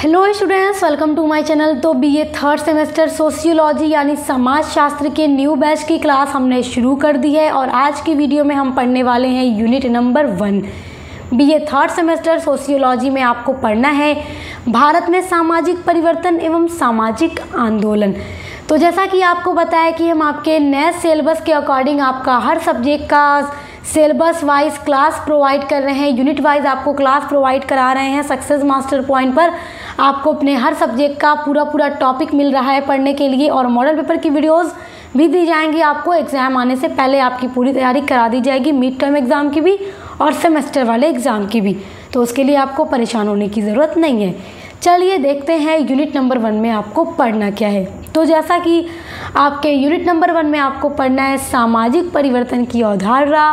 Hello students, welcome to my channel. तो BA third semester sociology यानी समाज शास्त्र के न्यू बैच की क्लास हमने शुरू कर दी है और आज की वीडियो में हम पढ़ने वाले हैं unit number 1। BA third semester sociology में आपको पढ़ना है भारत में सामाजिक परिवर्तन एवं सामाजिक आंदोलन। तो जैसा कि आपको बताया कि हम आपके नए सिलेबस के अकॉर्डिंग आपका हर सब्जेक्ट का सिलेबस वाइज क्लास प्रोवाइड कर रहे हैं, यूनिट वाइज आपको क्लास प्रोवाइड करा रहे हैं। सक्सेस मास्टर पॉइंट पर आपको अपने हर सब्जेक्ट का पूरा टॉपिक मिल रहा है पढ़ने के लिए और मॉडल पेपर की वीडियोस भी दी जाएंगी। आपको एग्ज़ाम आने से पहले आपकी पूरी तैयारी करा दी जाएगी, मिड टर्म एग्ज़ाम की भी और सेमेस्टर वाले एग्ज़ाम की भी। तो उसके लिए आपको परेशान होने की ज़रूरत नहीं है। चलिए देखते हैं यूनिट नंबर 1 में आपको पढ़ना क्या है। तो जैसा कि आपके यूनिट नंबर 1 में आपको पढ़ना है सामाजिक परिवर्तन की अवधारणा,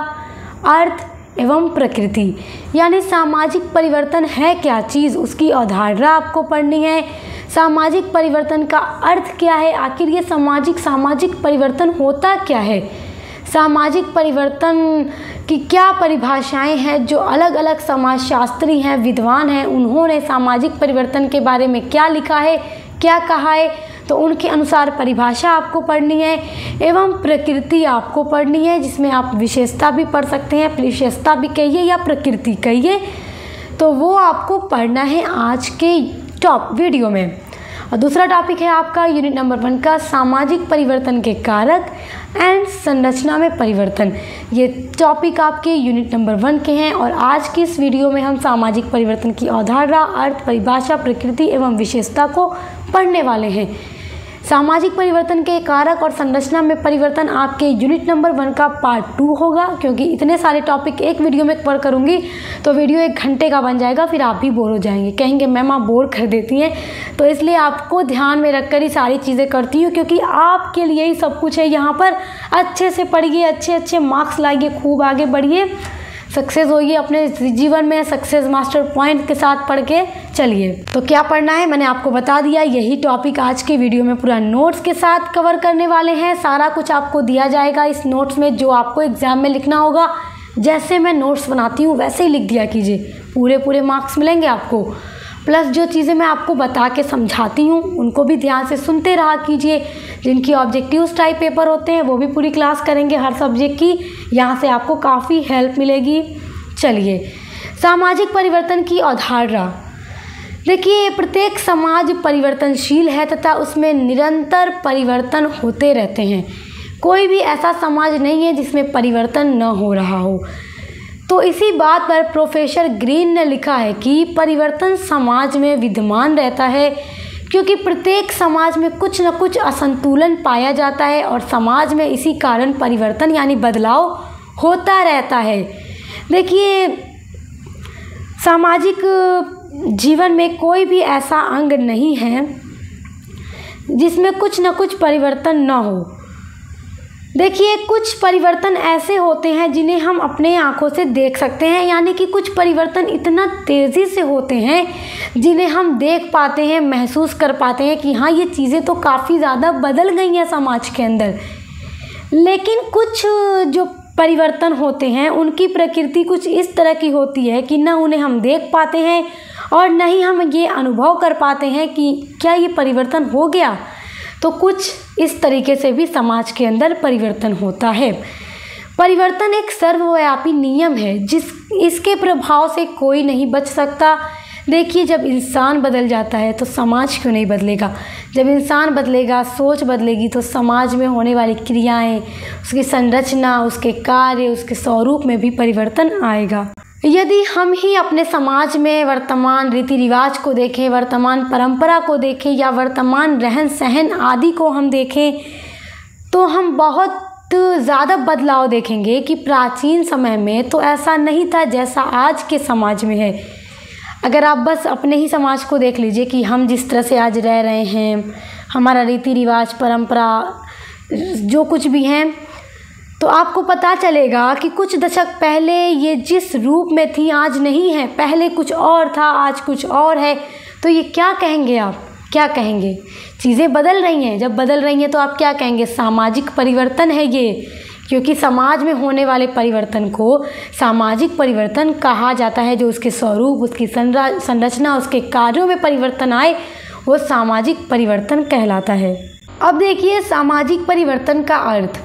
अर्थ एवं प्रकृति, यानी सामाजिक परिवर्तन है क्या चीज़, उसकी अवधारणा आपको पढ़नी है। सामाजिक परिवर्तन का अर्थ क्या है, आखिर ये सामाजिक परिवर्तन होता क्या है, सामाजिक परिवर्तन की क्या परिभाषाएं हैं, जो अलग अलग समाजशास्त्री हैं, विद्वान हैं, उन्होंने सामाजिक परिवर्तन के बारे में क्या लिखा है, क्या कहा है, तो उनके अनुसार परिभाषा आपको पढ़नी है। एवं प्रकृति आपको पढ़नी है, जिसमें आप विशेषता भी पढ़ सकते हैं, विशेषता भी कहिए या प्रकृति कहिए, तो वो आपको पढ़ना है आज के टॉप वीडियो में। और दूसरा टॉपिक है आपका यूनिट नंबर 1 का सामाजिक परिवर्तन के कारक एंड संरचना में परिवर्तन। ये टॉपिक आपके यूनिट नंबर 1 के हैं और आज की इस वीडियो में हम सामाजिक परिवर्तन की अवधारणा, अर्थ, परिभाषा, प्रकृति एवं विशेषता को पढ़ने वाले हैं। सामाजिक परिवर्तन के कारक और संरचना में परिवर्तन आपके यूनिट नंबर 1 का पार्ट 2 होगा, क्योंकि इतने सारे टॉपिक एक वीडियो में कवर करूंगी तो वीडियो 1 घंटे का बन जाएगा, फिर आप भी बोर हो जाएंगे, कहेंगे मैम आप बोर कर देती हैं। तो इसलिए आपको ध्यान में रखकर ही सारी चीज़ें करती हूँ, क्योंकि आपके लिए ही सब कुछ है यहाँ पर। अच्छे से पढ़िए, अच्छे मार्क्स लाइए, खूब आगे बढ़िए, सक्सेस होइए अपने जीवन में। सक्सेस मास्टर पॉइंट के साथ पढ़ के चलिए। तो क्या पढ़ना है मैंने आपको बता दिया, यही टॉपिक आज के वीडियो में पूरा नोट्स के साथ कवर करने वाले हैं। सारा कुछ आपको दिया जाएगा इस नोट्स में, जो आपको एग्जाम में लिखना होगा। जैसे मैं नोट्स बनाती हूँ वैसे ही लिख दिया कीजिए, पूरे मार्क्स मिलेंगे आपको। प्लस जो चीज़ें मैं आपको बता के समझाती हूँ उनको भी ध्यान से सुनते रहा कीजिए। जिनकी ऑब्जेक्टिव्स टाइप पेपर होते हैं वो भी पूरी क्लास करेंगे हर सब्जेक्ट की, यहाँ से आपको काफ़ी हेल्प मिलेगी। चलिए, सामाजिक परिवर्तन की अवधारणा। देखिए, प्रत्येक समाज परिवर्तनशील है तथा उसमें निरंतर परिवर्तन होते रहते हैं। कोई भी ऐसा समाज नहीं है जिसमें परिवर्तन न हो रहा हो। तो इसी बात पर प्रोफेसर ग्रीन ने लिखा है कि परिवर्तन समाज में विद्यमान रहता है, क्योंकि प्रत्येक समाज में कुछ न कुछ असंतुलन पाया जाता है और समाज में इसी कारण परिवर्तन यानी बदलाव होता रहता है। देखिए, सामाजिक जीवन में कोई भी ऐसा अंग नहीं है जिसमें कुछ न कुछ परिवर्तन न हो। देखिए, कुछ परिवर्तन ऐसे होते हैं जिन्हें हम अपने आँखों से देख सकते हैं, यानी कि कुछ परिवर्तन इतना तेज़ी से होते हैं जिन्हें हम देख पाते हैं, महसूस कर पाते हैं कि हाँ, ये चीज़ें तो काफ़ी ज़्यादा बदल गई हैं समाज के अंदर। लेकिन कुछ जो परिवर्तन होते हैं उनकी प्रकृति कुछ इस तरह की होती है कि न उन्हें हम देख पाते हैं और न ही हम ये अनुभव कर पाते हैं कि क्या ये परिवर्तन हो गया। तो कुछ इस तरीके से भी समाज के अंदर परिवर्तन होता है। परिवर्तन एक सर्वव्यापी नियम है, इसके प्रभाव से कोई नहीं बच सकता। देखिए, जब इंसान बदल जाता है तो समाज क्यों नहीं बदलेगा। जब इंसान बदलेगा, सोच बदलेगी, तो समाज में होने वाली क्रियाएं, उसकी संरचना, उसके कार्य, उसके स्वरूप में भी परिवर्तन आएगा। यदि हम ही अपने समाज में वर्तमान रीति रिवाज को देखें, वर्तमान परंपरा को देखें या वर्तमान रहन सहन आदि को हम देखें, तो हम बहुत ज़्यादा बदलाव देखेंगे कि प्राचीन समय में तो ऐसा नहीं था जैसा आज के समाज में है। अगर आप बस अपने ही समाज को देख लीजिए कि हम जिस तरह से आज रह रहे हैं, हमारा रीति रिवाज, परंपरा, जो कुछ भी हैं, तो आपको पता चलेगा कि कुछ दशक पहले ये जिस रूप में थी आज नहीं है। पहले कुछ और था, आज कुछ और है। तो ये क्या कहेंगे आप, क्या कहेंगे? चीज़ें बदल रही हैं। जब बदल रही हैं तो आप क्या कहेंगे? सामाजिक परिवर्तन है ये, क्योंकि समाज में होने वाले परिवर्तन को सामाजिक परिवर्तन कहा जाता है। जो उसके स्वरूप, उसकी संरचना, उसके कार्यों में परिवर्तन आए वो सामाजिक परिवर्तन कहलाता है। अब देखिए सामाजिक परिवर्तन का अर्थ।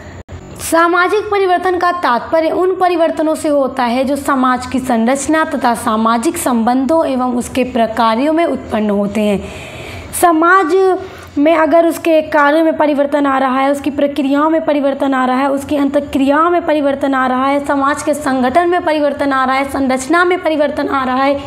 सामाजिक परिवर्तन का तात्पर्य उन परिवर्तनों से होता है जो समाज की संरचना तथा सामाजिक संबंधों एवं उसके प्रकारों में उत्पन्न होते हैं। समाज में अगर उसके कार्यों में परिवर्तन आ रहा है, उसकी प्रक्रियाओं में परिवर्तन आ रहा है, उसकी अंतःक्रियाओं में परिवर्तन आ रहा है, समाज के संगठन में परिवर्तन आ रहा है, संरचना में परिवर्तन आ रहा है,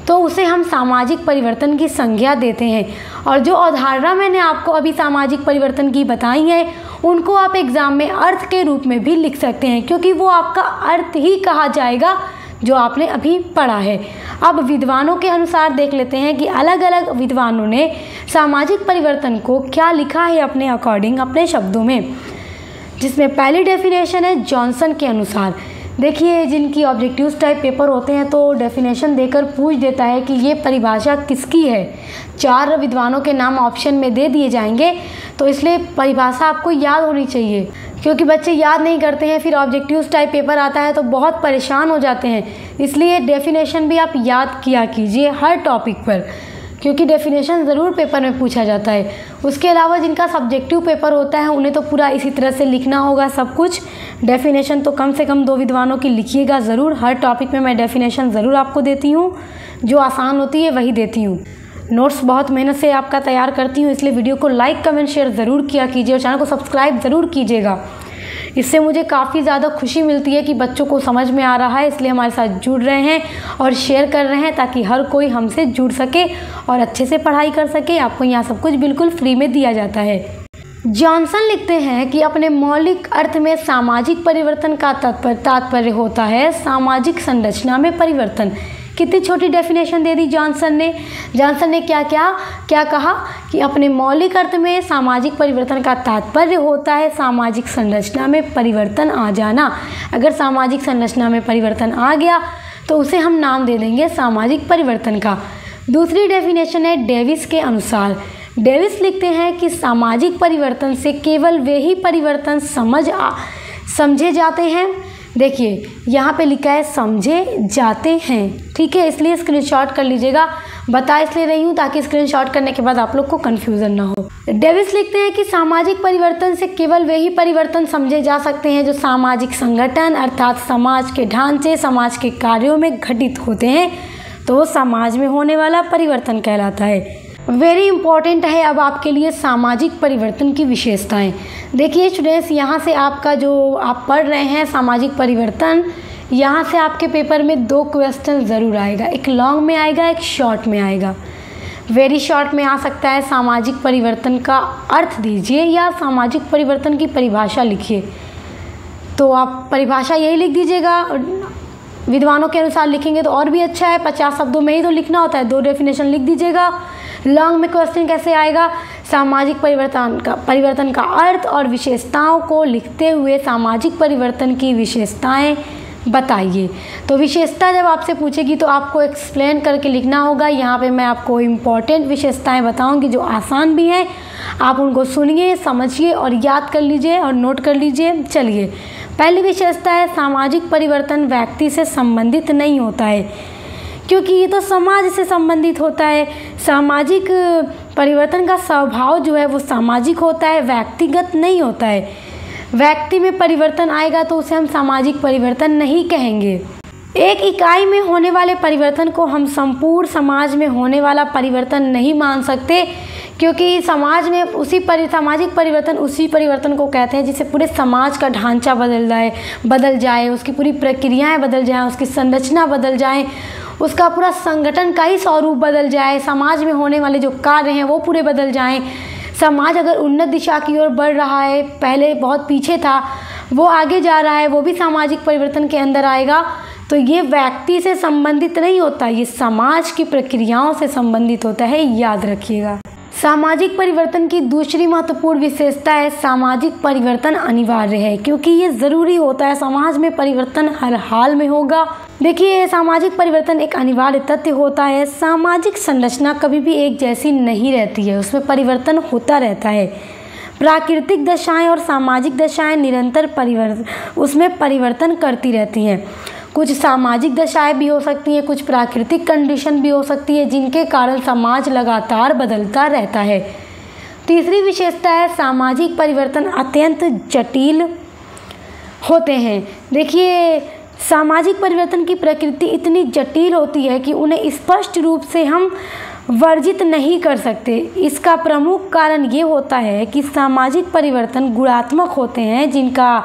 तो उसे हम सामाजिक परिवर्तन की संज्ञा देते हैं। और जो अवधारणा मैंने आपको अभी सामाजिक परिवर्तन की बताई है उनको आप एग्ज़ाम में अर्थ के रूप में भी लिख सकते हैं, क्योंकि वो आपका अर्थ ही कहा जाएगा जो आपने अभी पढ़ा है। अब विद्वानों के अनुसार देख लेते हैं कि अलग अलग विद्वानों ने सामाजिक परिवर्तन को क्या लिखा है अपने अकॉर्डिंग, अपने शब्दों में। जिसमें पहली डेफिनेशन है जॉनसन के अनुसार। देखिए जिनकी ऑब्जेक्टिव्स टाइप पेपर होते हैं तो डेफिनेशन देकर पूछ देता है कि ये परिभाषा किसकी है। 4 विद्वानों के नाम ऑप्शन में दे दिए जाएंगे, तो इसलिए परिभाषा आपको याद होनी चाहिए, क्योंकि बच्चे याद नहीं करते हैं, फिर ऑब्जेक्टिव्स टाइप पेपर आता है तो बहुत परेशान हो जाते हैं। इसलिए डेफिनेशन भी आप याद किया कीजिए हर टॉपिक पर, क्योंकि डेफिनेशन ज़रूर पेपर में पूछा जाता है। उसके अलावा जिनका सब्जेक्टिव पेपर होता है उन्हें तो पूरा इसी तरह से लिखना होगा सब कुछ। डेफिनेशन तो कम से कम 2 विद्वानों की लिखिएगा ज़रूर। हर टॉपिक में मैं डेफिनेशन ज़रूर आपको देती हूँ, जो आसान होती है वही देती हूँ। नोट्स बहुत मेहनत से आपका तैयार करती हूँ, इसलिए वीडियो को लाइक कमेंट शेयर ज़रूर किया कीजिए और चैनल को सब्सक्राइब ज़रूर कीजिएगा। इससे मुझे काफ़ी ज़्यादा खुशी मिलती है कि बच्चों को समझ में आ रहा है, इसलिए हमारे साथ जुड़ रहे हैं और शेयर कर रहे हैं ताकि हर कोई हमसे जुड़ सके और अच्छे से पढ़ाई कर सके। आपको यहाँ सब कुछ बिल्कुल फ्री में दिया जाता है। जॉनसन लिखते हैं कि अपने मौलिक अर्थ में सामाजिक परिवर्तन का तात्पर्य होता है सामाजिक संरचना में परिवर्तन। कितनी छोटी डेफिनेशन दे दी जॉनसन ने। जॉनसन ने क्या कहा कि अपने मौलिक अर्थ में सामाजिक परिवर्तन का तात्पर्य होता है सामाजिक संरचना में परिवर्तन आ जाना। अगर सामाजिक संरचना में परिवर्तन आ गया तो उसे हम नाम दे देंगे सामाजिक परिवर्तन का। दूसरी डेफिनेशन है डेविस के अनुसार। डेविस लिखते हैं कि सामाजिक परिवर्तन से केवल वे ही परिवर्तन समझे जाते हैं। देखिए यहाँ पे लिखा है समझे जाते हैं, ठीक है, इसलिए स्क्रीनशॉट कर लीजिएगा। बता इसलिए रही हूँ ताकि स्क्रीनशॉट करने के बाद आप लोग को कन्फ्यूज़न ना हो। डेविस लिखते हैं कि सामाजिक परिवर्तन से केवल वे ही परिवर्तन समझे जा सकते हैं जो सामाजिक संगठन अर्थात समाज के ढांचे, समाज के कार्यों में घटित होते हैं, तो वो समाज में होने वाला परिवर्तन कहलाता है। वेरी इंपॉर्टेंट है अब आपके लिए सामाजिक परिवर्तन की विशेषताएं। देखिए स्टूडेंट्स, यहाँ से आपका जो आप पढ़ रहे हैं सामाजिक परिवर्तन, यहाँ से आपके पेपर में 2 क्वेश्चन ज़रूर आएगा। एक लॉन्ग में आएगा, एक शॉर्ट में आएगा। वेरी शॉर्ट में आ सकता है सामाजिक परिवर्तन का अर्थ दीजिए या सामाजिक परिवर्तन की परिभाषा लिखिए। तो आप परिभाषा यही लिख दीजिएगा। विद्वानों के अनुसार लिखेंगे तो और भी अच्छा है, 50 शब्दों में ही तो लिखना होता है, 2 डेफिनेशन लिख दीजिएगा। लॉन्ग में क्वेश्चन कैसे आएगा, सामाजिक परिवर्तन का अर्थ और विशेषताओं को लिखते हुए सामाजिक परिवर्तन की विशेषताएं बताइए। तो विशेषता जब आपसे पूछेगी तो आपको एक्सप्लेन करके लिखना होगा। यहाँ पे मैं आपको इम्पॉर्टेंट विशेषताएं बताऊंगी जो आसान भी हैं, आप उनको सुनिए, समझिए और याद कर लीजिए और नोट कर लीजिए। चलिए, पहली विशेषता है सामाजिक परिवर्तन व्यक्ति से संबंधित नहीं होता है, क्योंकि ये तो समाज से संबंधित होता है। सामाजिक परिवर्तन का स्वभाव जो है वो सामाजिक होता है, व्यक्तिगत नहीं होता है। व्यक्ति में परिवर्तन आएगा तो उसे हम सामाजिक परिवर्तन नहीं कहेंगे। एक इकाई में होने वाले परिवर्तन को हम संपूर्ण समाज में होने वाला परिवर्तन नहीं मान सकते, क्योंकि समाज में सामाजिक परिवर्तन उसी परिवर्तन को कहते हैं जिससे पूरे समाज का ढांचा बदल जाए, उसकी पूरी प्रक्रियाएं बदल जाएं, उसकी संरचना बदल जाए, उसका पूरा संगठन का ही स्वरूप बदल जाए, समाज में होने वाले जो कार्य हैं वो पूरे बदल जाएं। समाज अगर उन्नत दिशा की ओर बढ़ रहा है, पहले बहुत पीछे था, वो आगे जा रहा है, वो भी सामाजिक परिवर्तन के अंदर आएगा। तो ये व्यक्ति से संबंधित नहीं होता, ये समाज की प्रक्रियाओं से संबंधित होता है, याद रखिएगा। सामाजिक परिवर्तन की दूसरी महत्वपूर्ण विशेषता है सामाजिक परिवर्तन अनिवार्य है, क्योंकि ये ज़रूरी होता है। समाज में परिवर्तन हर हाल में होगा। देखिए, सामाजिक परिवर्तन एक अनिवार्य तथ्य होता है। सामाजिक संरचना कभी भी एक जैसी नहीं रहती है, उसमें परिवर्तन होता रहता है। प्राकृतिक दशाएं और सामाजिक दशाएं निरंतर परिवर्तन करती रहती हैं। कुछ सामाजिक दशाएं भी हो सकती हैं, कुछ प्राकृतिक कंडीशन भी हो सकती है, जिनके कारण समाज लगातार बदलता रहता है। तीसरी विशेषता है सामाजिक परिवर्तन अत्यंत जटिल होते हैं। देखिए, सामाजिक परिवर्तन की प्रकृति इतनी जटिल होती है कि उन्हें स्पष्ट रूप से हम वर्जित नहीं कर सकते। इसका प्रमुख कारण ये होता है कि सामाजिक परिवर्तन गुणात्मक होते हैं, जिनका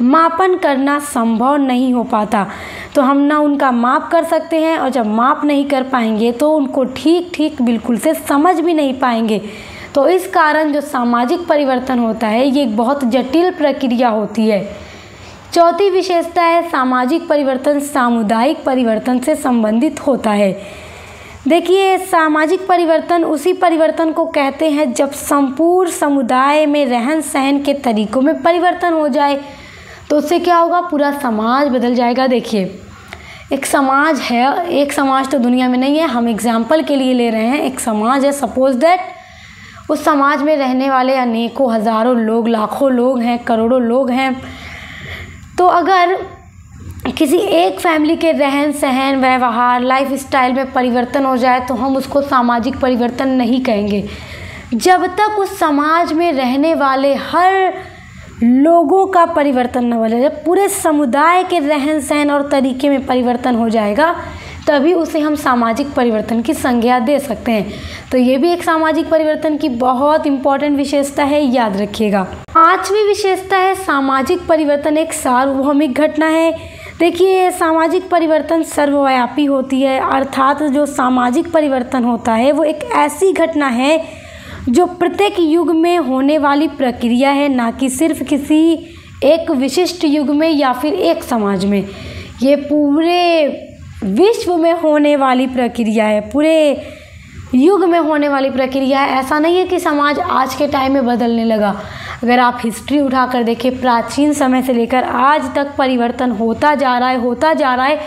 मापन करना संभव नहीं हो पाता। तो हम ना उनका माप कर सकते हैं, और जब माप नहीं कर पाएंगे तो उनको ठीक बिल्कुल से समझ भी नहीं पाएंगे। तो इस कारण जो सामाजिक परिवर्तन होता है ये एक बहुत जटिल प्रक्रिया होती है। चौथी विशेषता है सामाजिक परिवर्तन सामुदायिक परिवर्तन से संबंधित होता है। देखिए, सामाजिक परिवर्तन उसी परिवर्तन को कहते हैं जब संपूर्ण समुदाय में रहन सहन के तरीकों में परिवर्तन हो जाए। तो उससे क्या होगा, पूरा समाज बदल जाएगा। देखिए, एक समाज है, एक समाज तो दुनिया में नहीं है, हम एग्जाम्पल के लिए ले रहे हैं। एक समाज है, सपोज दैट उस समाज में रहने वाले अनेकों हज़ारों लोग, लाखों लोग हैं, करोड़ों लोग हैं। तो अगर किसी एक फैमिली के रहन सहन, व्यवहार, लाइफ स्टाइल में परिवर्तन हो जाए तो हम उसको सामाजिक परिवर्तन नहीं कहेंगे। जब तक उस समाज में रहने वाले हर लोगों का परिवर्तन न हो जाए, जब पूरे समुदाय के रहन सहन और तरीके में परिवर्तन हो जाएगा, तभी उसे हम सामाजिक परिवर्तन की संज्ञा दे सकते हैं। तो ये भी एक सामाजिक परिवर्तन की बहुत इम्पॉर्टेंट विशेषता है, याद रखिएगा। पांचवी विशेषता है सामाजिक परिवर्तन एक सार्वभौमिक घटना है। देखिए, सामाजिक परिवर्तन सर्वव्यापी होती है, अर्थात जो सामाजिक परिवर्तन होता है वो एक ऐसी घटना है जो प्रत्येक युग में होने वाली प्रक्रिया है, ना कि सिर्फ किसी एक विशिष्ट युग में या फिर एक समाज में। ये पूरे विश्व में होने वाली प्रक्रिया है, पूरे युग में होने वाली प्रक्रिया है। ऐसा नहीं है कि समाज आज के टाइम में बदलने लगा। अगर आप हिस्ट्री उठाकर देखें, प्राचीन समय से लेकर आज तक परिवर्तन होता जा रहा है,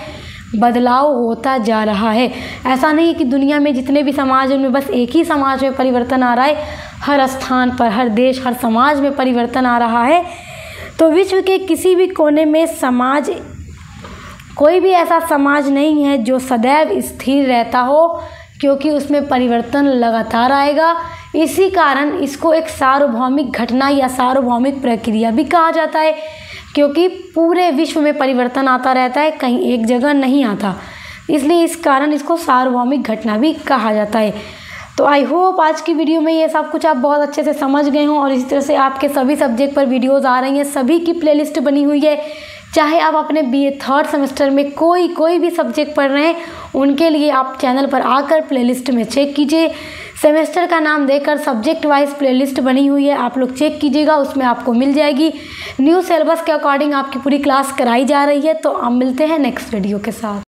बदलाव होता जा रहा है। ऐसा नहीं है कि दुनिया में जितने भी समाज हैं उनमें बस एक ही समाज में परिवर्तन आ रहा है। हर स्थान पर, हर देश, हर समाज में परिवर्तन आ रहा है। तो विश्व के किसी भी कोने में समाज, कोई भी ऐसा समाज नहीं है जो सदैव स्थिर रहता हो, क्योंकि उसमें परिवर्तन लगातार आएगा। इसी कारण इसको एक सार्वभौमिक घटना या सार्वभौमिक प्रक्रिया भी कहा जाता है, क्योंकि पूरे विश्व में परिवर्तन आता रहता है, कहीं एक जगह नहीं आता। इसलिए इस कारण इसको सार्वभौमिक घटना भी कहा जाता है। तो आई होप आज की वीडियो में ये सब कुछ आप बहुत अच्छे से समझ गए हों, और इसी तरह से आपके सभी सब्जेक्ट पर वीडियोज़ आ रही हैं, सभी की प्लेलिस्ट बनी हुई है। चाहे आप अपने बीए थर्ड सेमेस्टर में कोई भी सब्जेक्ट पढ़ रहे हैं, उनके लिए आप चैनल पर आकर प्लेलिस्ट में चेक कीजिए। सेमेस्टर का नाम देकर सब्जेक्ट वाइज प्लेलिस्ट बनी हुई है, आप लोग चेक कीजिएगा, उसमें आपको मिल जाएगी। न्यू सिलेबस के अकॉर्डिंग आपकी पूरी क्लास कराई जा रही है। तो हम मिलते हैं नेक्स्ट वीडियो के साथ।